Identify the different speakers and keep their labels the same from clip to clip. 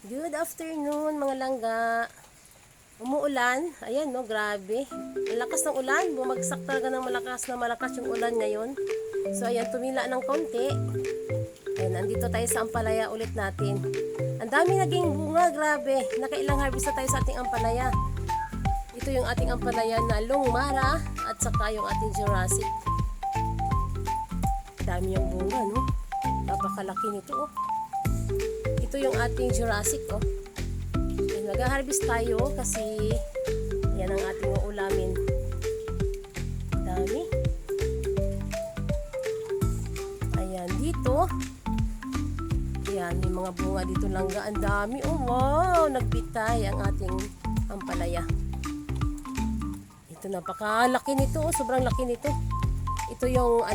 Speaker 1: Good afternoon mga langga. Umuulan. Ayan no, grabe. Ang lakas ng ulan. Bumagsak talaga ng malakas yung ulan ngayon. So ayan, tumila ng konti. Ayan, nandito tayo sa ampalaya ulit natin. Ang dami naging bunga, grabe. Nakailang harvest na tayo sa ating ampalaya. Ito yung ating ampalaya na Longmara at saka yung ating Jurassic. Dami yung bunga, no? Napakalaki nito, oh. Ito yung ating Jurassic, oh. Mag-harvest tayo kasi yan ang ating uulamin. Dami. Ayan, dito. Ayan, may mga bunga dito langga. Ang dami. Oh, wow! Nagbitay ang ating ampalaya. Ito, napakalaki nito. Oh, sobrang laki nito. Ito yung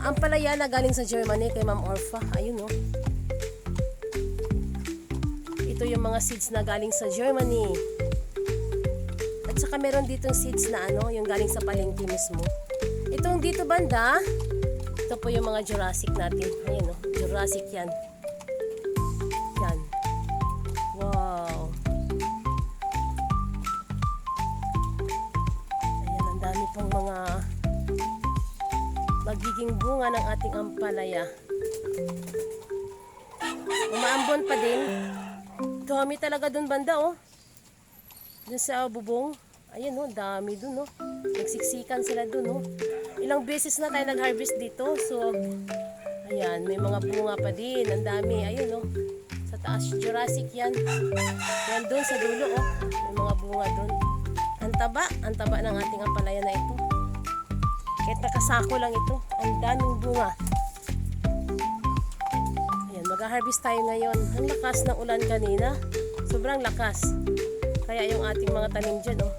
Speaker 1: ampalaya na galing sa Germany kay Ma'am Orfa. Ayun, oh. Ito yung mga seeds na galing sa Germany. At saka meron ditong seeds na yung galing sa palengke mismo. Itong dito banda, ito po yung mga Jurassic natin. Ayun, oh, Jurassic yan. Yan. Wow. Ayan, ang dami pang mga magiging bunga ng ating ampalaya. Umaambon pa din. Dami talaga dun banda, oh. Dun sa bubong. Ayan, oh, dami dun, oh. Nagsiksikan sila dun, oh. Ilang beses na tayo nag-harvest dito. So, ayan, may mga bunga pa din. Ang dami, ayun, oh. Sa taas, Jurassic yan. Yan dun sa dulo, oh. May mga bunga dun. Ang taba ng ating ampalaya na ito. Kahit nakasako lang ito, ang daming bunga. Mag-harvest tayo ngayon. Ang lakas ng ulan kanina. Sobrang lakas. Kaya yung ating mga tanim dyan, oh.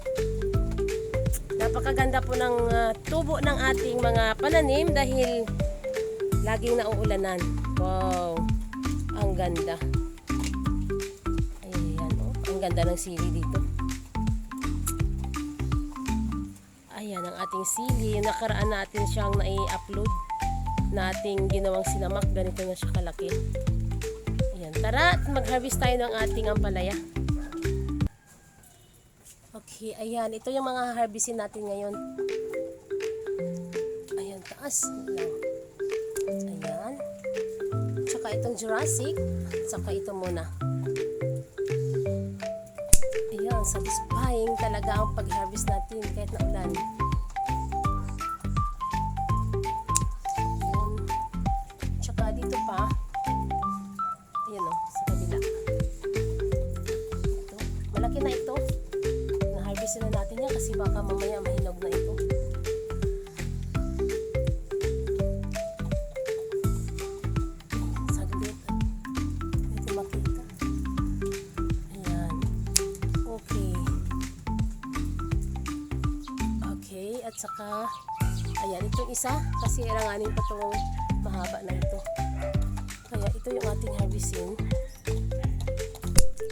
Speaker 1: Napakaganda po ng tubo ng ating mga pananim dahil laging nauulanan. Wow! Ang ganda. Ayan, oh. Ang ganda ng sili dito. Ayan ang ating sili. Nakaraan natin siyang nai-upload na ating ginawang sinamak. Ganito na siya kalaki. Ayan, tara at mag-harvest tayo ng ating ampalaya. Okay, ayan, ito yung mga harvestin natin ngayon. Ayan, taas. Ayan. Tsaka itong Jurassic. Tsaka ito muna. Ayan, satisfying talaga ang pag-harvest natin kahit na ulan. Dito pa, ayan, oh, sa kabila. Ito, malaki na ito. Na-harvest na natin yan kasi baka mamaya mahinog na ito. Saglit. Ito makita. Ayan. Okay. Okay, at saka ayan, itong isa kasi ilanganin pa itong mahaba na ito. Kaya ito yung ating harvestin.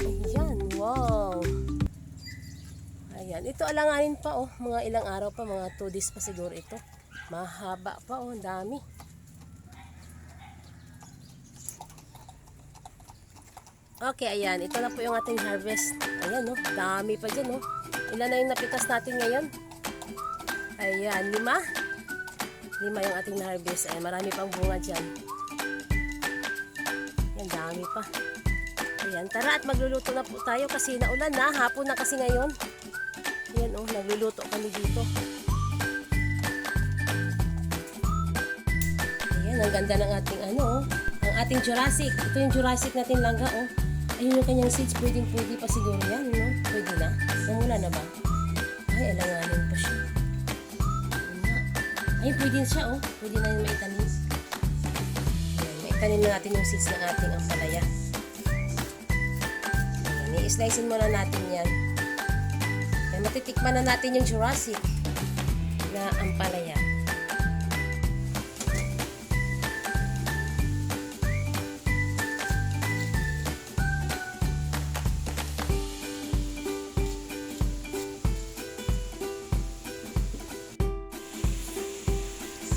Speaker 1: Ayan, wow. Ayan, ito alanganin pa, oh. Mga ilang araw pa, mga 2 days pa siguro ito. Mahaba pa, oh, dami. Okay, ayan, ito na po yung ating harvest. Ayan, oh, dami pa dyan, oh. Ilan na yung napitas natin ngayon? Ayan, 5 yung ating na-harvest. Ay, marami pang bunga dyan. Yan, dami pa. Ayan, tara at magluluto na po tayo kasi naulan na. Hapon na kasi ngayon. Ayan, oh, nagluluto kami dito. Ayan, ang ganda ng ating ang ating Jurassic. Ito yung Jurassic natin langga, oh. Ayun yung kanyang seeds. Pwede pa siguro yan, no? Pwede na. Namula na ba? Ay, alanganin pa siya. Ay, pwede siya, oh. Pwede na yung maitanim. Ayan, maitanim na natin yung seeds ng ating ampalaya. Ayan, i-slicein muna natin yan. Ayan, matitikman na natin yung Jurassic na ampalaya.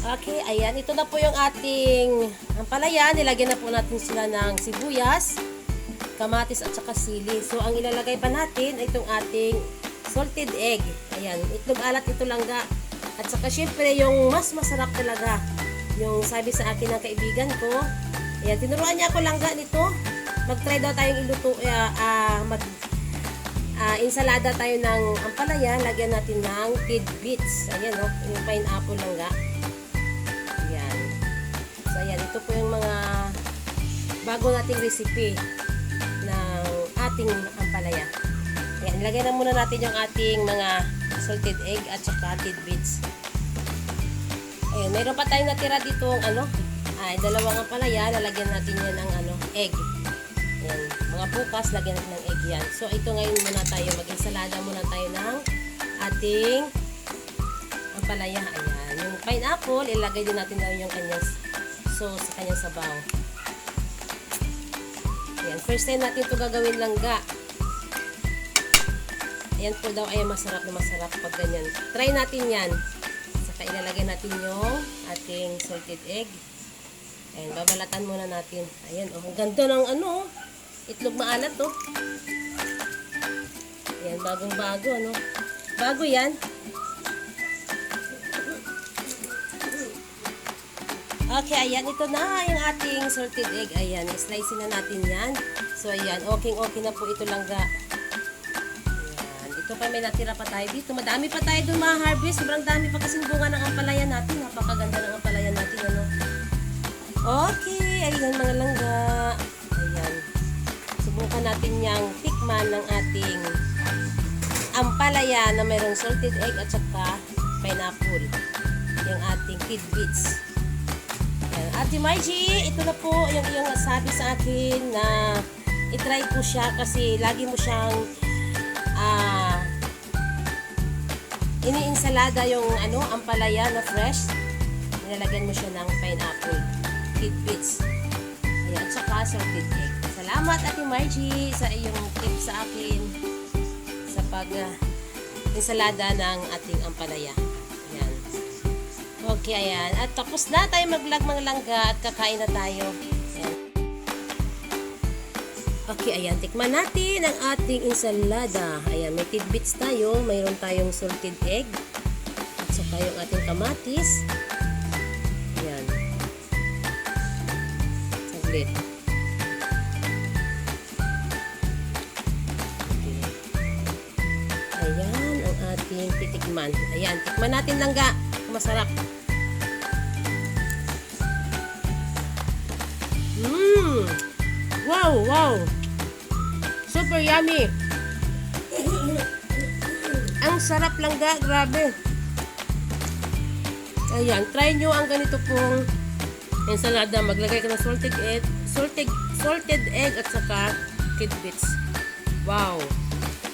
Speaker 1: Okay, ayan. Ito na po yung ating ampalaya. Nilagyan na po natin sila ng sibuyas. kamatis at saka sili. So, ang ilalagay pa natin ay itong ating salted egg. Ayan, itlog alat, ito langga. At saka syempre yung mas masarap talaga, yung sabi sa akin ng kaibigan ko, ayan, tinuruan niya ako langga nito. Mag-try daw tayong iluto, ensalada tayo ng ampalaya, lagyan natin ng tidbits. Ayan, no, yung pineapple langga. Ayan. So, ayan, ito po yung mga bago nating recipe ng ating ampalaya. Ayan, ilagay na muna natin yung ating mga salted egg at saka tidbits. Ayan, mayroon pa tayong natira dito ang dalawang ampalaya, lalagyan natin yan ng egg. Ayan, mga bukas, lagyan natin ng egg yan. So, ito ngayon muna tayo, mag-ensalada muna tayo ng ating ampalaya. Ayan, yung pineapple, ilagay din natin daw yung kanyang sauce sa kanyang sabaw. Ayan, first time natin ito gagawin langga. Ayan po daw ay masarap na masarap pag ganyan. Try natin yan. Saka ilalagay natin yung ating salted egg. Ayan, babalatan muna natin. Ayan, oh, ang ganda ng itlog maalat, oh. Ayan, bagong-bago, bago yan. Okay, ayan, ito na yung ating salted egg. Ayan, slice na natin yan. So, ayan, okay na po ito langga. Ito pa, may natira pa tayo dito. Madami pa tayo doon ma-harvest. Sobrang dami pa kasing bunga ng ampalaya natin. Napakaganda ng ampalaya natin, Okay, ayan mga langga. Ayan. Subukan natin yung tikman ng ating ampalaya na mayroong salted egg at saka pineapple. Yung ating tidbits. Ayan. Ate Margie, ito na po yung iyong sabi sa akin na itry ko siya kasi lagi mo siyang ini-ensalada yung ampalaya na fresh. Nilalagyan mo siya ng pineapple, tidbits, ayan, at saka salted egg. Salamat Ate Margie sa iyong tip sa akin sa pag-ensalada ng ating ampalaya. Ayan. Okay, ayan. At tapos na tayo mag-vlog mga langga at kakain na tayo. Ayan. Okay, ayan. Tikman natin ang ating ensalada. Ayan, may tidbits tayo. Mayroon tayong salted egg. At saka yung ating kamatis. Ayan. Saglit. Okay. Ayan, ang ating titikman. Ayan, tikman natin langga. Masarap. Wow! Super yummy! Ang sarap langga, grabe! Ayan, try nyo ang ganito pong ensalada. Maglagay ka ng salted egg at saka tidbits. Wow!